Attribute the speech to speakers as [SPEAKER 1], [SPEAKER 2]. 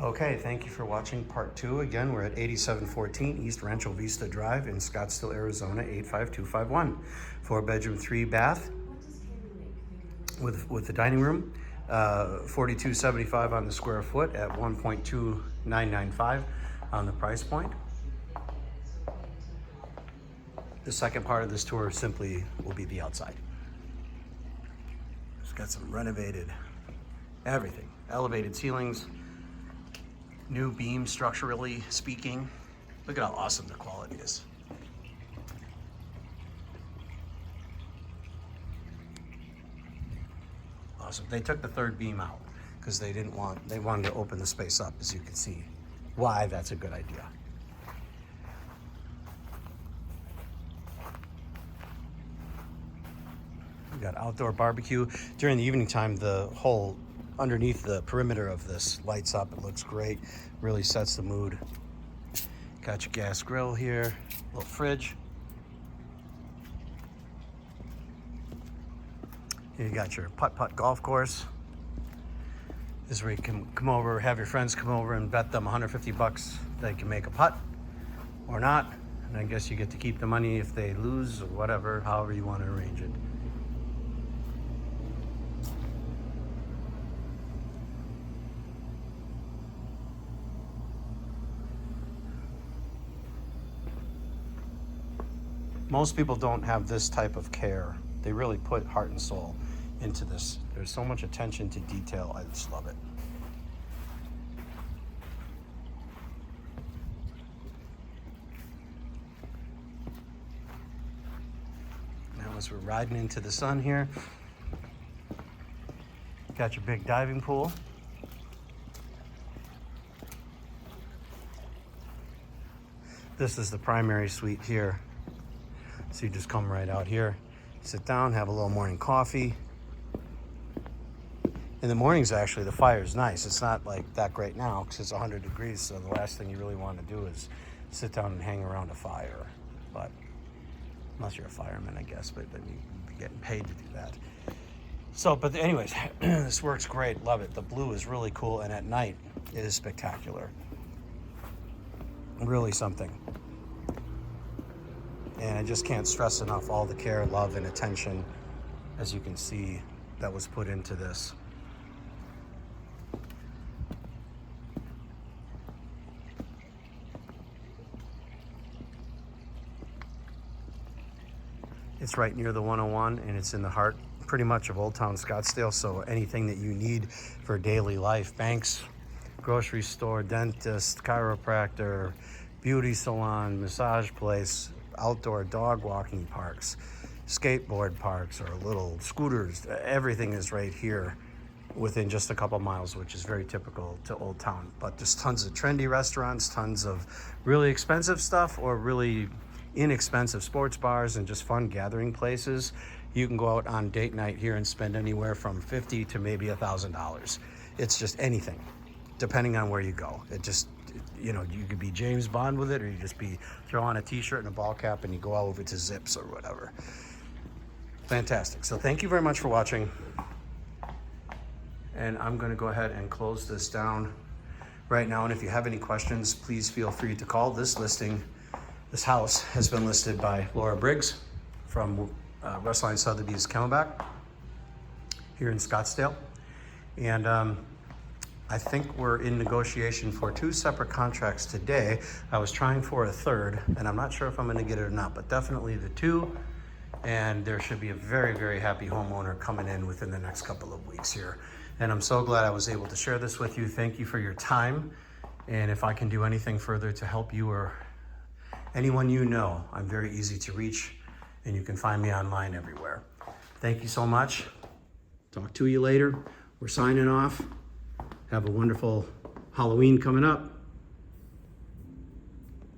[SPEAKER 1] Okay, thank you for watching part 2. Again, we're at 8714 East Rancho Vista Drive in Scottsdale, Arizona, 85251. 4-bedroom, 3-bath with the dining room. 4275 on the square foot at 1.2995 on the price point. The second part of this tour simply will be the outside. It's got some renovated everything, elevated ceilings, new beam structurally speaking. Look at how awesome the quality is. Awesome. They took the third beam out because they wanted to open the space up, as you can see why that's a good idea. We got outdoor barbecue. During the evening time, the whole underneath the perimeter of this lights up. It looks great. Really sets the mood. Got your gas grill here, little fridge. Here you got your putt-putt golf course. This is where you can come over, have your friends come over and bet them 150 bucks they can make a putt or not. And I guess you get to keep the money if they lose or whatever, however you want to arrange it. Most people don't have this type of care. They really put heart and soul into this. There's so much attention to detail. I just love it. Now as we're riding into the sun here, got your big diving pool. This is the primary suite here. So you just come right out here, sit down, have a little morning coffee. In the mornings, actually, the fire is nice. It's not like that great now because it's 100 degrees, so the last thing you really want to do is sit down and hang around a fire. But unless you're a fireman, I guess, but then you'd be getting paid to do that. So, but anyways, this works great. Love it. The blue is really cool, and at night, it is spectacular. Really something. And I just can't stress enough all the care, love, and attention, as you can see, that was put into this. It's right near the 101, and it's in the heart pretty much of Old Town Scottsdale, so anything that you need for daily life, banks, grocery store, dentist, chiropractor, beauty salon, massage place, outdoor dog walking parks, skateboard parks, or little scooters, everything is right here within just a couple miles, which is very typical to Old Town. But there's tons of trendy restaurants, tons of really expensive stuff, or really inexpensive sports bars and just fun gathering places. You can go out on date night here and spend anywhere from $50 to maybe $1,000. It's just anything, depending on where you go. It just, you know, you could be James Bond with it, or you just be throw on a t-shirt and a ball cap and you go over to Zips or whatever. Fantastic. So thank you very much for watching. And I'm going to go ahead and close this down right now. And if you have any questions, please feel free to call. This house has been listed by Laura Briggs from Russ, Lyon, Sotheby's Camelback here in Scottsdale. And I think we're in negotiation for 2 separate contracts today. I was trying for a third, and I'm not sure if I'm going to get it or not, but definitely the 2. And there should be a very, very happy homeowner coming in within the next couple of weeks here. And I'm so glad I was able to share this with you. Thank you for your time. And if I can do anything further to help you or anyone you know, I'm very easy to reach, and you can find me online everywhere. Thank you so much. Talk to you later. We're signing off. Have a wonderful Halloween coming up.